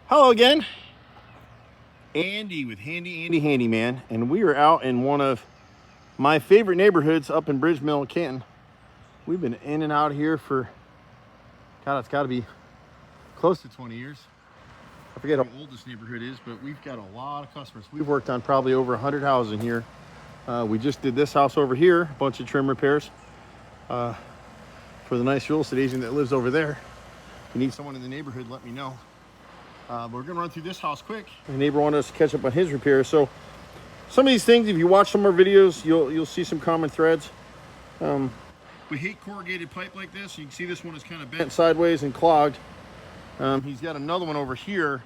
Hello again, Andy with Handy Andy Handyman, and we are out in one of my favorite neighborhoods up in Bridgemill, Canton. We've been in and out here for, God, it's got to be close to 20 years. I forget how old this neighborhood is, but we've got a lot of customers. We've worked on probably over 100 houses in here. We just did this house over here, a bunch of trim repairs for the nice real estate agent that lives over there. If you need someone in the neighborhood, let me know. We're gonna run through this house quick. The neighbor wanted us to catch up on his repairs. So some of these things, if you watch some of our videos, you'll see some common threads. We hate corrugated pipe like this. You can see this one is kind of bent sideways and clogged. He's got another one over here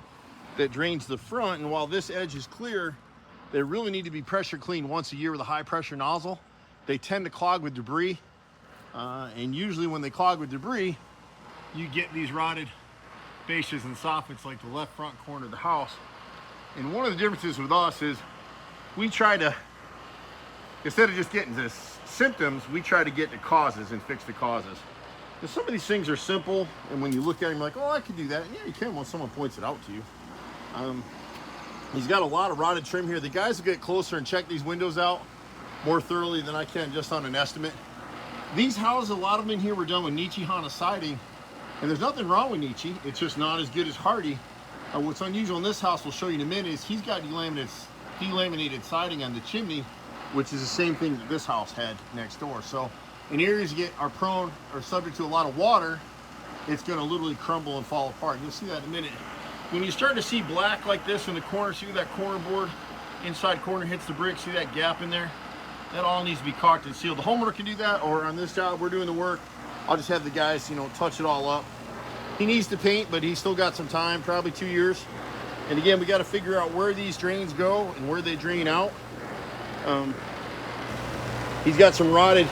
that drains the front, and while this edge is clear, they really need to be pressure cleaned once a year with a high pressure nozzle. They tend to clog with debris, and usually when they clog with debris, you get these rotted fascias and soffits like the left front corner of the house. And one of the differences with us is we try to, instead of just getting the symptoms, we try to get the causes and fix the causes. And some of these things are simple, and when you look at them, you're like, oh, I can do that. And yeah, you can when someone points it out to you. He's got a lot of rotted trim here. The guys will get closer and check these windows out more thoroughly than I can just on an estimate. These houses, a lot of them in here were done with Nichi Hana siding. And there's nothing wrong with Nichi, it's just not as good as Hardy. What's unusual in this house, we'll show you in a minute, is he's got delaminated siding on the chimney, which is the same thing that this house had next door. So in areas that are prone or subject to a lot of water, it's gonna literally crumble and fall apart. You'll see that in a minute. When you start to see black like this in the corner, see that corner board, inside corner hits the brick, see that gap in there? That all needs to be caulked and sealed. The homeowner can do that, or on this job, we're doing the work. I'll just have the guys, touch it all up. He needs to paint, but he's still got some time, probably 2 years. And again, we got to figure out where these drains go and where they drain out. He's got some rotted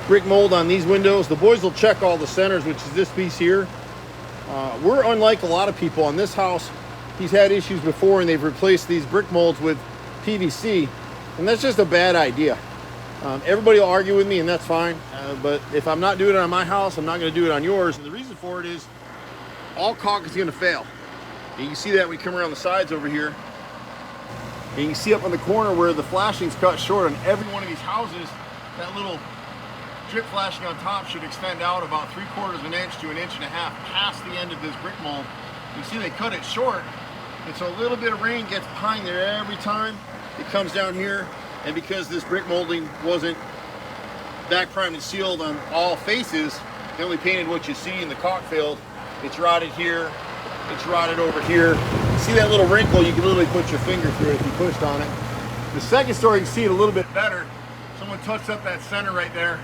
brick mold on these windows. The boys will check all the centers, which is this piece here. We're unlike a lot of people on this house. He's had issues before, and they've replaced these brick molds with PVC, and that's just a bad idea. Everybody will argue with me, and that's fine. But if I'm not doing it on my house, I'm not going to do it on yours. And the reason for it is all caulk is going to fail. And you can see that when we come around the sides over here. And you can see up on the corner where the flashing's cut short on every one of these houses. That little drip flashing on top should extend out about 3/4 of an inch to 1.5 inches past the end of this brick mold. You see they cut it short. And so a little bit of rain gets behind there every time it comes down here. And because this brick molding wasn't back primed and sealed on all faces, they only painted what you see, and the caulk failed. It's rotted here, it's rotted over here. See that little wrinkle? You can literally put your finger through it if you pushed on it. The second story, you can see it a little bit better. Someone touched up that center right there,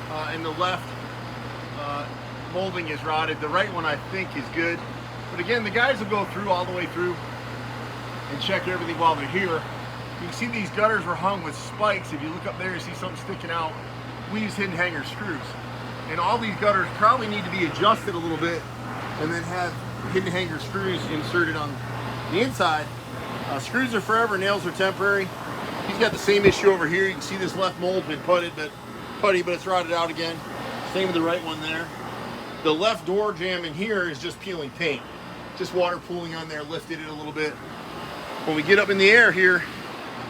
and the left molding is rotted. The right one I think is good. But again, the guys will go through all the way through and check everything while they're here. You can see these gutters were hung with spikes. If you look up there, you see something sticking out. We use hidden hanger screws. And all these gutters probably need to be adjusted a little bit and then have hidden hanger screws inserted on the inside. Screws are forever, nails are temporary. He's got the same issue over here. You can see this left mold's been putty, but it's rotted out again. Same with the right one there. The left door jamb in here is just peeling paint. Just water pooling on there, lifted it a little bit. When we get up in the air here,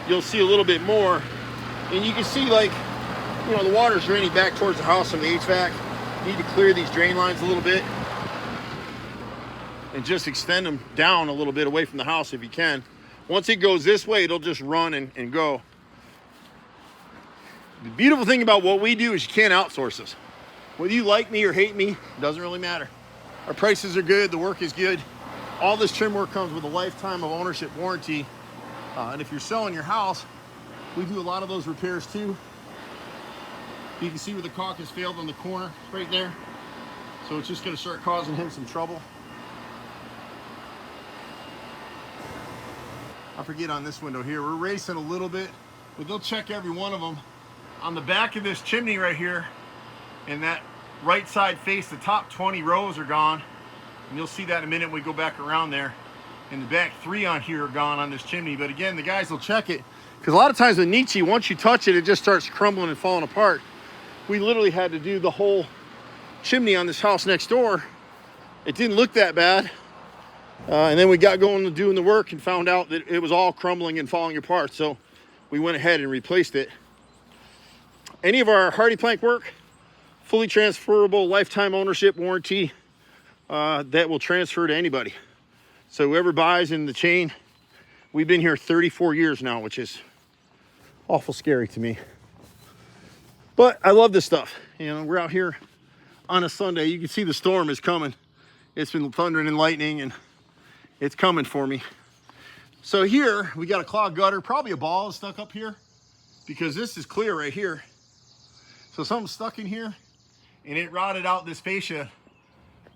you'll see a little bit more, and you can see the water's draining back towards the house from the HVAC. You need to clear these drain lines a little bit and just extend them down a little bit away from the house if you can. Once it goes this way, it'll just run and go. The beautiful thing about what we do is you can't outsource this. Whether you like me or hate me, it doesn't really matter. Our prices are good, the work is good. All this trim work comes with a lifetime of ownership warranty. And if you're selling your house, we do a lot of those repairs too. You can see where the caulk has failed on the corner right there. So it's just going to start causing him some trouble. I forget on this window here, we're racing a little bit, but they'll check every one of them. On the back of this chimney right here, and that right side face, the top 20 rows are gone. And you'll see that in a minute when we go back around there. And the back 3 on here are gone on this chimney. But again, the guys will check it. Because a lot of times with Nichi, once you touch it, it just starts crumbling and falling apart. We literally had to do the whole chimney on this house next door. It didn't look that bad. And then we got going to doing the work and found out that it was all crumbling and falling apart. So we went ahead and replaced it. Any of our hardy plank work, fully transferable, lifetime ownership warranty, that will transfer to anybody. So whoever buys in the chain, we've been here 34 years now, which is awful scary to me. But I love this stuff. You know, we're out here on a Sunday. You can see the storm is coming. It's been thundering and lightning, and it's coming for me. So here we got a clogged gutter, probably a ball is stuck up here, because this is clear right here. So something's stuck in here and it rotted out this fascia.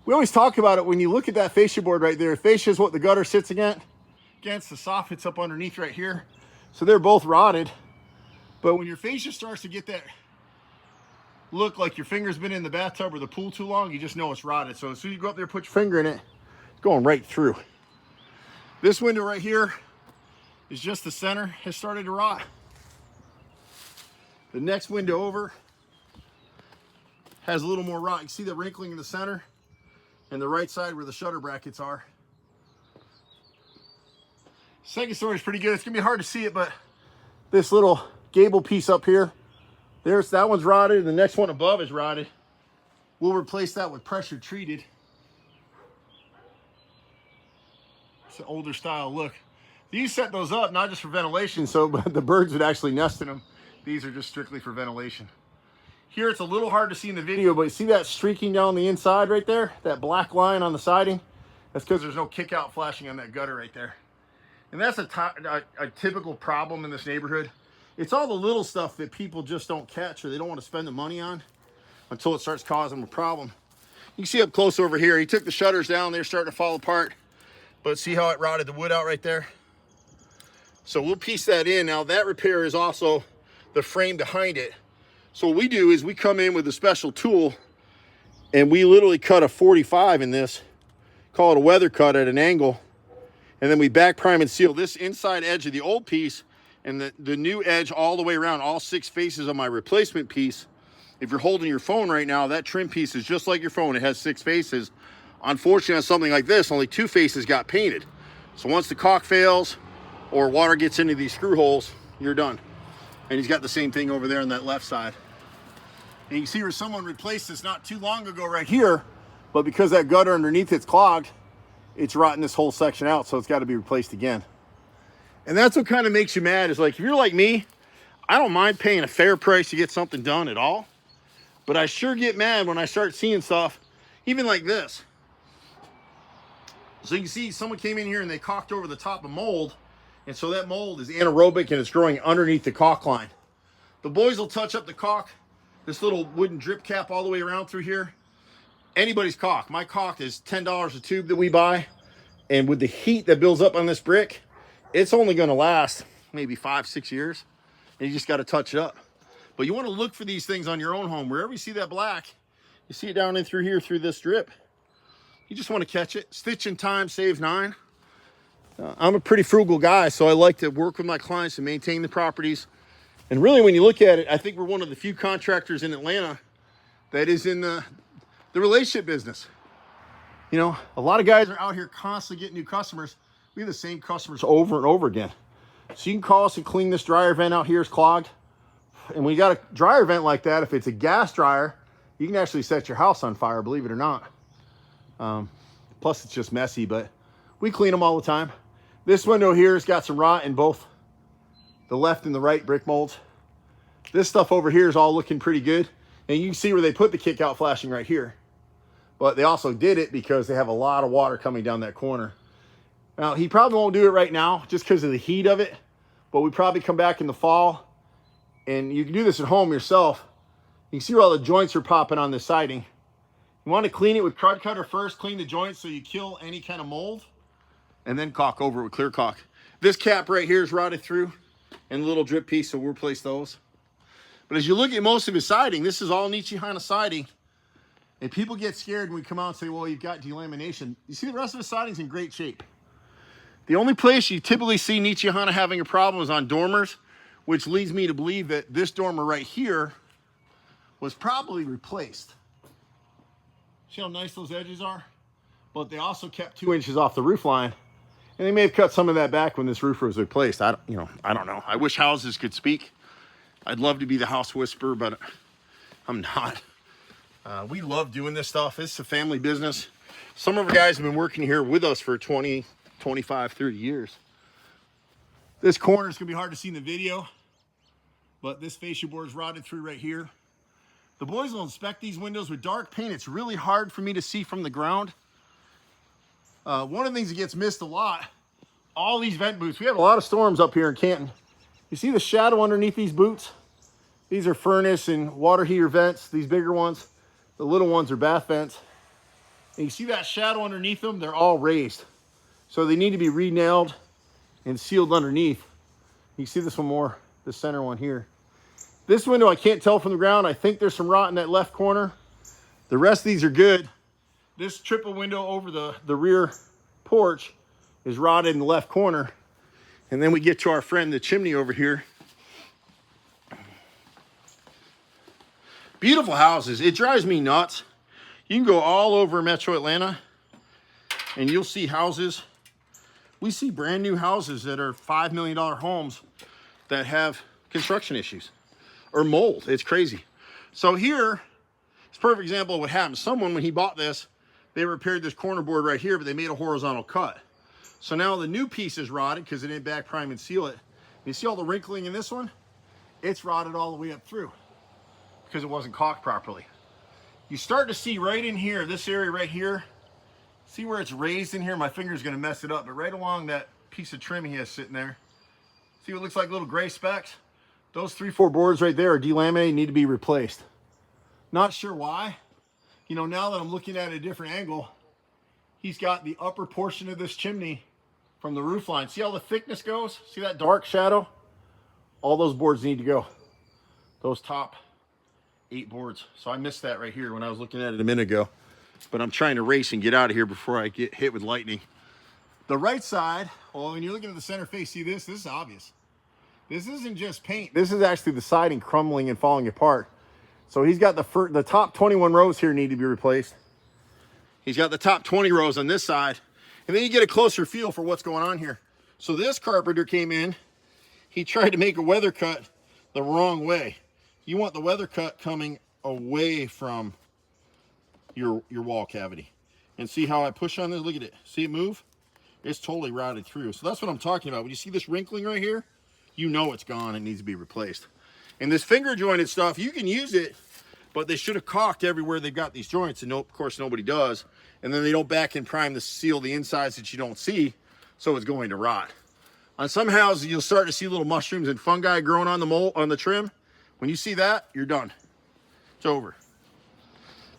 We always talk about it when you look at that fascia board right there. Fascia is what the gutter sits against. The soffit's up underneath right here. So they're both rotted. But when your fascia starts to get that look like your finger's been in the bathtub or the pool too long, you just know it's rotted. So as soon as you go up there, put your finger in it, it's going right through. This window right here is just the center has started to rot. The next window over has a little more rot. You can see the wrinkling in the center and the right side where the shutter brackets are. Second story is pretty good. It's gonna be hard to see it, but this little gable piece up here, that one's rotted. The next one above is rotted. We'll replace that with pressure treated. It's an older style look. These set those up not just for ventilation, so but the birds would actually nest in them. These are just strictly for ventilation. Here it's a little hard to see in the video, but you see that streaking down the inside right there? That black line on the siding? That's because there's no kick out flashing on that gutter right there. And that's a typical problem in this neighborhood. It's all the little stuff that people just don't catch or they don't want to spend the money on until it starts causing them a problem. You can see up close over here, he took the shutters down, they're starting to fall apart. But see how it rotted the wood out right there? So we'll piece that in. Now that repair is also the frame behind it. So what we do is we come in with a special tool and we literally cut a 45 in this, call it a weather cut at an angle. And then we back prime and seal this inside edge of the old piece and the new edge all the way around, all 6 faces of my replacement piece. If you're holding your phone right now, that trim piece is just like your phone. It has 6 faces. Unfortunately, on something like this, only 2 faces got painted. So once the caulk fails or water gets into these screw holes, you're done. And he's got the same thing over there on that left side. And you can see where someone replaced this not too long ago right here, but because that gutter underneath it's clogged, it's rotting this whole section out, so it's got to be replaced again. And that's what kind of makes you mad, is like, if you're like me, I don't mind paying a fair price to get something done at all, but I sure get mad when I start seeing stuff, even like this. So you can see someone came in here and they caulked over the top of mold, and so that mold is anaerobic and it's growing underneath the caulk line. The boys will touch up the caulk, this little wooden drip cap all the way around through here. Anybody's caulk. My caulk is $10 a tube that we buy, and with the heat that builds up on this brick, it's only going to last maybe 5-6 years, and you just got to touch it up. But you want to look for these things on your own home. Wherever you see that black, you see it down in through here through this drip, you just want to catch it. Stitch in time saves 9. I'm a pretty frugal guy, so I like to work with my clients to maintain the properties. And really, when you look at it, I think we're one of the few contractors in Atlanta that is in the relationship business. You know, a lot of guys are out here constantly getting new customers. We have the same customers over and over again. So you can call us and clean this dryer vent out here is clogged. And when you got a dryer vent like that, if it's a gas dryer, you can actually set your house on fire, believe it or not. Plus it's just messy, but we clean them all the time. This window here has got some rot in both the left and the right brick molds. This stuff over here is all looking pretty good. And you can see where they put the kick out flashing right here. But they also did it because they have a lot of water coming down that corner. Now, he probably won't do it right now just because of the heat of it. But we probably come back in the fall. And you can do this at home yourself. You can see where all the joints are popping on the siding. You want to clean it with crud cutter first. Clean the joints so you kill any kind of mold. And then caulk over it with clear caulk. This cap right here is rotted through. And a little drip piece, so we'll replace those. But as you look at most of his siding, this is all Nichihana siding. And people get scared when we come out and say, well, you've got delamination. You see the rest of the siding's in great shape. The only place you typically see Nichihana having a problem is on dormers, which leads me to believe that this dormer right here was probably replaced. See how nice those edges are? but they also kept 2 inches off the roof line. And they may have cut some of that back when this roof was replaced. I don't know. I wish houses could speak. I'd love to be the house whisperer, but I'm not. We love doing this stuff. It's a family business. Some of our guys have been working here with us for 20, 25, 30 years. This corner is gonna be hard to see in the video, but this fascia board is rotted through right here. The boys will inspect these windows with dark paint. It's really hard for me to see from the ground. One of the things that gets missed a lot, all these vent boots, we have a lot of storms up here in Canton. You see the shadow underneath these boots? These are furnace and water heater vents, these bigger ones. The little ones are bath vents. And you see that shadow underneath them? They're all raised. So they need to be re-nailed and sealed underneath. You see this one more, the center one here. This window I can't tell from the ground. I think there's some rot in that left corner. The rest of these are good. This triple window over the rear porch is rotted in the left corner. And then we get to our friend, the chimney over here. Beautiful houses. It drives me nuts. You can go all over Metro Atlanta and you'll see houses. We see brand new houses that are $5 million homes that have construction issues or mold. It's crazy. So here, it's a perfect example of what happened. Someone, when he bought this, they repaired this corner board right here, but they made a horizontal cut. So now the new piece is rotted because they didn't back prime and seal it. You see all the wrinkling in this one? It's rotted all the way up through because it wasn't caulked properly. You start to see right in here, this area right here, see where it's raised in here? My finger's gonna mess it up, but right along that piece of trim he has sitting there, see what looks like little gray specks? Those 3-4 boards right there are delaminated, need to be replaced. Not sure why. You know, now that I'm looking at a different angle, he's got the upper portion of this chimney from the roof line. See how the thickness goes? See that dark shadow? All those boards need to go. Those top 8 boards. So I missed that right here when I was looking at it a minute ago. But I'm trying to race and get out of here before I get hit with lightning. The right side, well, when you're looking at the center face, see this? This is obvious. This isn't just paint. This is actually the siding crumbling and falling apart. So he's got the top 21 rows here need to be replaced. He's got the top 20 rows on this side. And then you get a closer feel for what's going on here. So this carpenter came in. He tried to make a weather cut the wrong way. You want the weather cut coming away from your wall cavity. And see how I push on this? Look at it. See it move? It's totally rotted through. So that's what I'm talking about. When you see this wrinkling right here, you know it's gone and needs to be replaced. And this finger jointed stuff, you can use it, but they should have caulked everywhere they've got these joints, and no, of course nobody does. And then they don't back and prime to seal the insides that you don't see, so it's going to rot. On some houses, you'll start to see little mushrooms and fungi growing on the mold, on the trim. When you see that, you're done. It's over.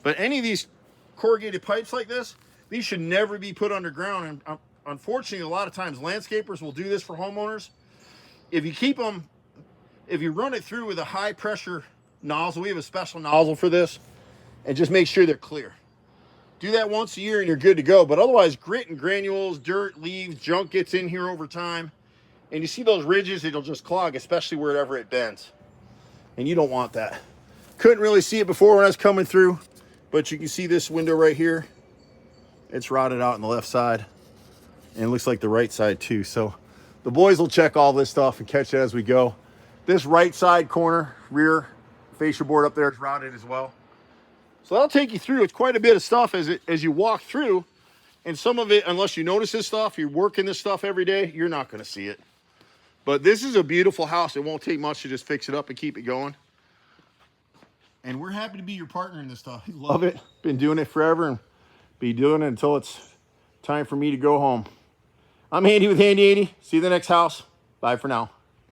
But any of these corrugated pipes like this, these should never be put underground. And unfortunately, a lot of times landscapers will do this for homeowners. If you keep them, if you run it through with a high pressure nozzle, we have a special nozzle for this, and just make sure they're clear. Do that once a year and you're good to go. But otherwise, grit and granules, dirt, leaves, junk gets in here over time. And you see those ridges, it'll just clog, especially wherever it bends. And you don't want that. Couldn't really see it before when I was coming through, but you can see this window right here. It's rotted out on the left side. And it looks like the right side too. So the boys will check all this stuff and catch it as we go. This right side corner, rear fascia board up there is rotted as well. So that'll take you through. It's quite a bit of stuff as you walk through. And some of it, unless you notice this stuff, you're working this stuff every day, you're not going to see it. But this is a beautiful house. It won't take much to just fix it up and keep it going. And we're happy to be your partner in this stuff. We love it. Been doing it forever and be doing it until it's time for me to go home. I'm Handy with HandyANdy. See you in the next house. Bye for now.